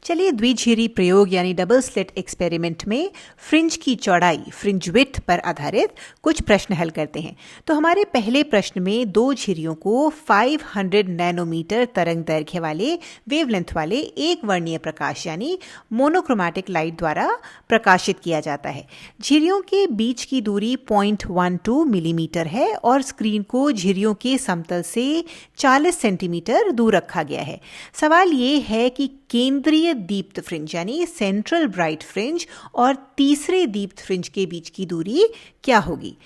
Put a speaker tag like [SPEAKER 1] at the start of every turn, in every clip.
[SPEAKER 1] चलिए द्विझिरी प्रयोग यानी डबल स्लिट एक्सपेरिमेंट में फ्रिंज की चौड़ाई फ्रिंज विड्थ पर आधारित कुछ प्रश्न हल करते हैं। तो हमारे पहले प्रश्न में दो झिरियों को 500 नैनोमीटर तरंग दैर्घ्य वाले वेवलेंथ वाले एक वर्णीय प्रकाश यानी मोनोक्रोमैटिक लाइट द्वारा प्रकाशित किया जाता है। झिरियों के बीच की दूरी 0.12 मिलीमीटर है और स्क्रीन को झिरियों के समतल से 40 सेंटीमीटर दूर रखा गया है। सवाल ये है कि केंद्रीय दीप्त फ्रिंज यानी सेंट्रल ब्राइट फ्रिंज और तीसरे दीप्त फ्रिंज के बीच की दूरी क्या होगी।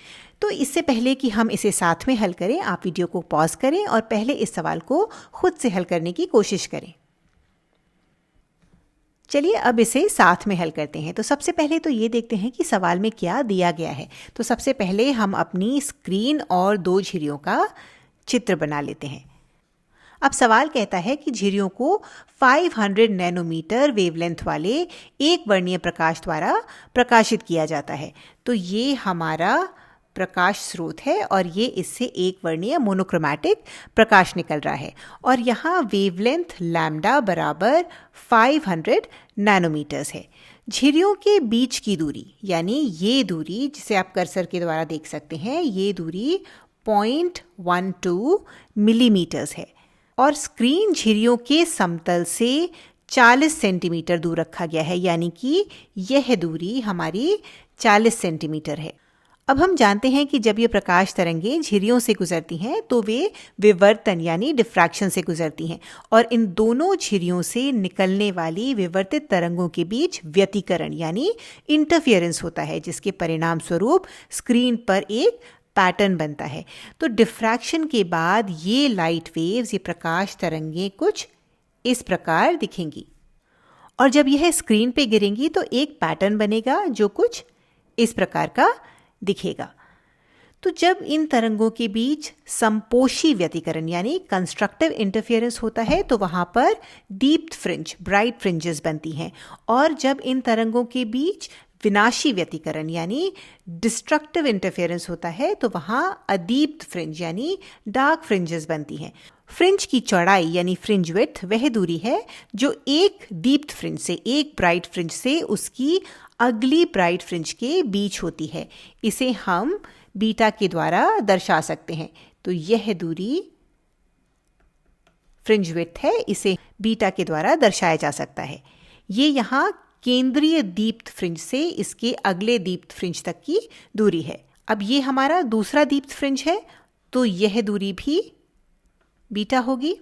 [SPEAKER 1] तो इससे पहले कि हम इसे साथ में हल करें, आप वीडियो को पॉज करें और पहले इस सवाल को खुद से हल करने की कोशिश करें। चलिए अब इसे साथ में हल करते हैं। तो सबसे पहले तो ये देखते हैं कि सवाल में क्या दिया गया है। तो सबसे पहले हम अपनी स्क्रीन और दो झिरियों का चित्र बना लेते हैं। अब सवाल कहता है कि झिरियों को 500 नैनोमीटर वेवलेंथ वाले एक वर्णीय प्रकाश द्वारा प्रकाशित किया जाता है। तो ये हमारा प्रकाश स्रोत है और ये इससे एक वर्णीय मोनोक्रोमैटिक प्रकाश निकल रहा है और यहाँ वेवलेंथ लैम्डा बराबर 500 नैनोमीटर्स है। झिरियों के बीच की दूरी यानी ये दूरी जिसे आप कर्सर के द्वारा देख सकते हैं, ये दूरी 0.12 मिलीमीटर्स है और स्क्रीन झिरियों के समतल से 40 सेंटीमीटर दूर रखा गया है, यानी कि यह दूरी हमारी 40 सेंटीमीटर है। अब हम जानते हैं कि जब ये प्रकाश तरंगें झिरियों से गुजरती हैं तो वे विवर्तन यानी डिफ्रैक्शन से गुजरती हैं और इन दोनों झिरियों से निकलने वाली विवर्तित तरंगों के बीच व्यतिकरण यानी इंटरफियरेंस होता है, जिसके परिणाम स्वरूप स्क्रीन पर एक पैटर्न बनता है। तो डिफ्रैक्शन के बाद ये लाइट वेव्स, ये प्रकाश तरंगें कुछ इस प्रकार दिखेंगी और जब यह स्क्रीन पे गिरेंगी तो एक पैटर्न बनेगा जो कुछ इस प्रकार का दिखेगा। तो जब इन तरंगों के बीच संपोषी व्यतिकरण यानी कंस्ट्रक्टिव इंटरफियरेंस होता है तो वहां पर दीप्त फ्रिंज ब्राइट फ्रिंजेस बनती हैं और जब इन तरंगों के बीच विनाशी व्यतिकरण यानी डिस्ट्रक्टिव इंटरफेरेंस होता है तो वहां अदीप्त फ्रिंज यानी डार्क फ्रिंजेस बनती हैं। फ्रिंज की चौड़ाई यानी फ्रिंज विड्थ वह दूरी है जो एक दीप्त फ्रिंज से, एक ब्राइट फ्रिंज से उसकी अगली ब्राइट फ्रिंज के बीच होती है। इसे हम बीटा के द्वारा दर्शा सकते हैं। तो यह दूरी फ्रिंज विड्थ है, इसे बीटा के द्वारा दर्शाया जा सकता है। ये यहाँ केंद्रीय दीप्त फ्रिंज से इसके अगले दीप्त फ्रिंज तक की दूरी है। अब ये हमारा दूसरा दीप्त फ्रिंज है तो यह दूरी भी बीटा होगी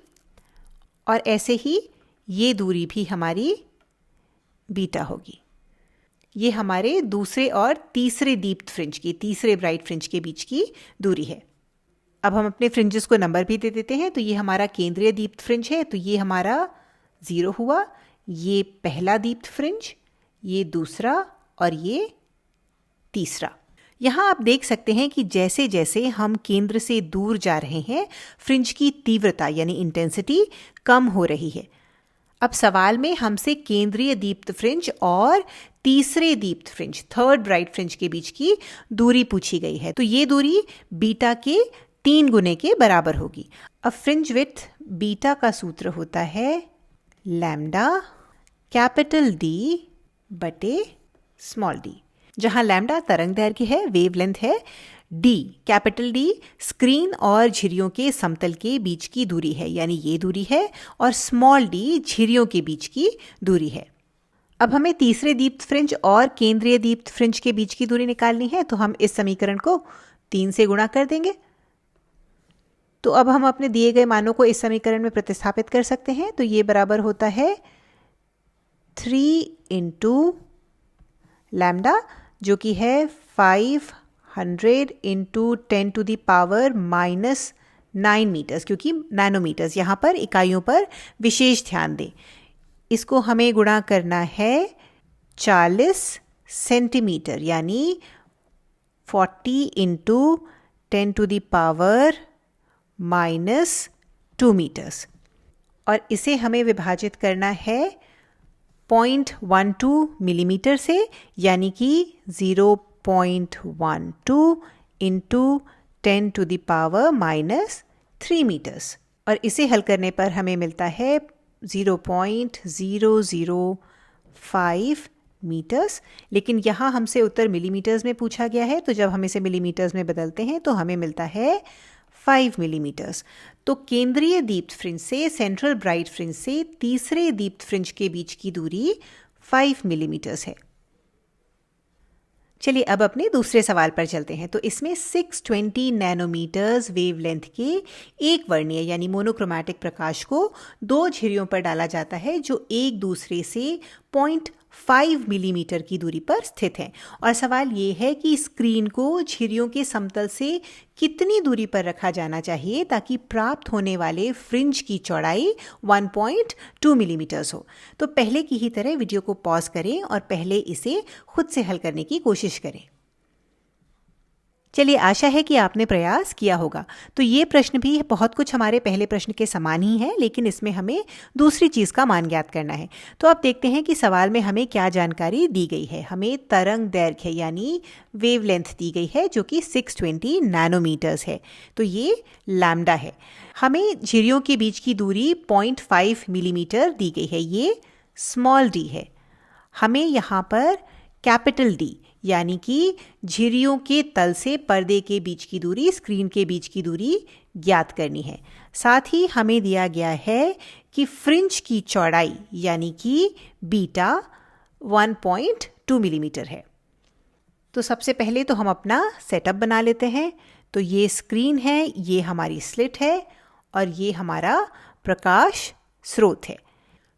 [SPEAKER 1] और ऐसे ही ये दूरी भी हमारी बीटा होगी। ये हमारे दूसरे और तीसरे दीप्त फ्रिंज की, तीसरे ब्राइट फ्रिंज के बीच की दूरी है। अब हम अपने फ्रिंजेस को नंबर भी दे देते हैं। तो ये हमारा केंद्रीय दीप्त फ्रिंज है तो ये हमारा 0 हुआ, ये पहला दीप्त फ्रिंज, ये दूसरा और ये तीसरा। यहाँ आप देख सकते हैं कि जैसे जैसे हम केंद्र से दूर जा रहे हैं फ्रिंज की तीव्रता यानी इंटेंसिटी कम हो रही है। अब सवाल में हमसे केंद्रीय दीप्त फ्रिंज और तीसरे दीप्त फ्रिंज, थर्ड ब्राइट फ्रिंज के बीच की दूरी पूछी गई है। तो ये दूरी बीटा के 3 गुने के बराबर होगी। अब फ्रिंज विड्थ बीटा का सूत्र होता है लैम्डा कैपिटल D बटे स्मॉल d, जहां लैम्डा तरंग दैर्घ्य है, वेवलेंथ है, D कैपिटल D स्क्रीन और झिरियों के समतल के बीच की दूरी है यानी ये दूरी है और स्मॉल d झिरियों के बीच की दूरी है। अब हमें तीसरे दीप्त फ्रिंज और केंद्रीय दीप्त फ्रिंज के बीच की दूरी निकालनी है तो हम इस समीकरण को 3 से गुणा कर देंगे। तो अब हम अपने दिए गए मानों को इस समीकरण में प्रतिस्थापित कर सकते हैं। तो ये बराबर होता है 3 इंटू लैम्डा जो कि है 500 into 10 to the power -9 metres, क्योंकि नैनोमीटर्स यहाँ पर इकाइयों पर विशेष ध्यान दें। इसको हमें गुणा करना है 40 सेंटीमीटर यानी 40 into 10 to the power -2 metres और इसे हमें विभाजित करना है 0.12 मिलीमीटर से यानी कि 0.12 into 10 to the power -3 metres और इसे हल करने पर हमें मिलता है 0.005 मीटर्स, लेकिन यहाँ हमसे उत्तर मिलीमीटर्स में पूछा गया है, तो जब हम इसे मिलीमीटर्स में बदलते हैं तो हमें मिलता है 5 मिलीमीटर्स। तो केंद्रीय दीप्त फ्रिंज से, सेंट्रल ब्राइट फ्रिंज से तीसरे दीप्त फ्रिंज के बीच की दूरी 5 मिलीमीटर्स है। चलिए अब अपने दूसरे सवाल पर चलते हैं। तो इसमें 620 नैनोमीटर्स वेवलेंथ के एक वर्णीय यानी मोनोक्रोमैटिक प्रकाश को दो झिर्रियों पर डाला जाता है जो एक दूसरे से 0.5 मिलीमीटर की दूरी पर स्थित हैं। और सवाल ये है कि स्क्रीन को झिर्रियों के समतल से कितनी दूरी पर रखा जाना चाहिए ताकि प्राप्त होने वाले फ्रिंज की चौड़ाई 1.2 मिलीमीटर्स हो। तो पहले की ही तरह वीडियो को पॉज करें और पहले इसे खुद से हल करने की कोशिश करें। चलिए, आशा है कि आपने प्रयास किया होगा। तो ये प्रश्न भी बहुत कुछ हमारे पहले प्रश्न के समान ही है, लेकिन इसमें हमें दूसरी चीज़ का मान ज्ञात करना है। तो अब देखते हैं कि सवाल में हमें क्या जानकारी दी गई है। हमें तरंग दैर्घ्य यानी वेवलेंथ दी गई है जो कि 620 नैनोमीटर्स है। तो ये लैम्डा है। हमें झिर्रियों के बीच की दूरी 0.5 मिलीमीटर दी गई है, ये स्मॉल डी है। हमें यहाँ पर कैपिटल डी यानी कि झिर्रियों के तल से पर्दे के बीच की दूरी, स्क्रीन के बीच की दूरी ज्ञात करनी है। साथ ही हमें दिया गया है कि फ्रिंज की चौड़ाई यानी कि बीटा 1.2 मिलीमीटर है। तो सबसे पहले तो हम अपना सेटअप बना लेते हैं। तो ये स्क्रीन है, ये हमारी स्लिट है और ये हमारा प्रकाश स्रोत है।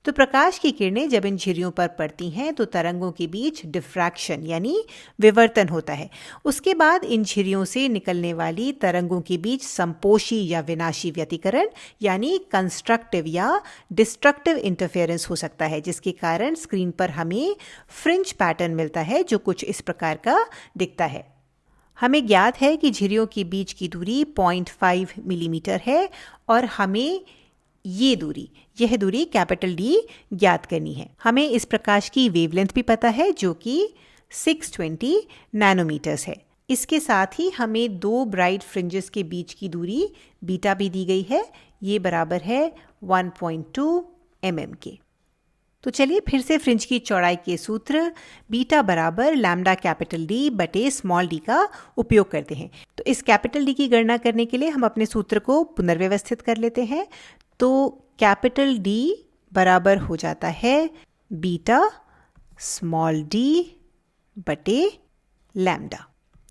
[SPEAKER 1] तो प्रकाश की किरणें जब इन झिर्रियों पर पड़ती हैं तो तरंगों के बीच डिफ्रैक्शन यानी विवर्तन होता है। उसके बाद इन झिर्रियों से निकलने वाली तरंगों के बीच संपोषी या विनाशी व्यतिकरण यानी कंस्ट्रक्टिव या डिस्ट्रक्टिव इंटरफेरेंस हो सकता है, जिसके कारण स्क्रीन पर हमें फ्रिंज पैटर्न मिलता है जो कुछ इस प्रकार का दिखता है। हमें ज्ञात है कि झिर्रियों के बीच की दूरी 0.5 मिलीमीटर है और हमें यह दूरी कैपिटल डी ज्ञात करनी है। हमें इस प्रकाश की वेवलेंथ भी पता है जो कि 620 नैनोमीटर्स है। इसके साथ ही हमें दो ब्राइट फ्रिंजेस के बीच की दूरी बीटा भी दी गई है, ये बराबर है 1.2 mm के। तो चलिए फिर से फ्रिंज की चौड़ाई के सूत्र बीटा बराबर लैम्डा कैपिटल डी बटे स्मॉल डी का उपयोग करते हैं। तो इस कैपिटल डी की गणना करने के लिए हम अपने सूत्र को पुनर्व्यवस्थित कर लेते हैं। तो कैपिटल डी बराबर हो जाता है बीटा स्मॉल डी बटे लैम्डा।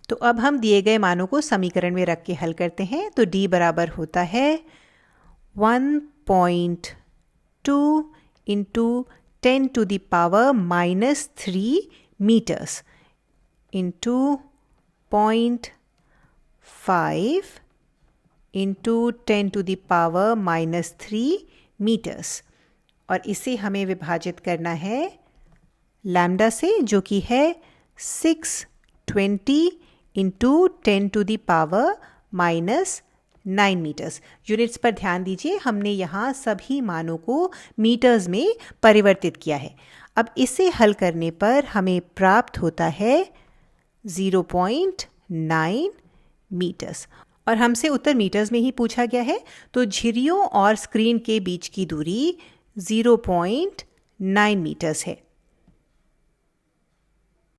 [SPEAKER 1] तो अब हम दिए गए मानों को समीकरण में रख के हल करते हैं। तो डी बराबर होता है 1.2 into 10 to the power -3 meters into 0.5 into 10 to the power -3 meters, और इसे हमें विभाजित करना है लैम्डा से जो कि है 620 into 10 to the power -9 metres. Units पर ध्यान दीजिए, हमने यहाँ सभी मानों को मीटर्स में परिवर्तित किया है। अब इसे हल करने पर हमें प्राप्त होता है 0.9 मीटर्स और हमसे उत्तर मीटर्स में ही पूछा गया है। तो झिर्रियों और स्क्रीन के बीच की दूरी 0.9 मीटर्स है।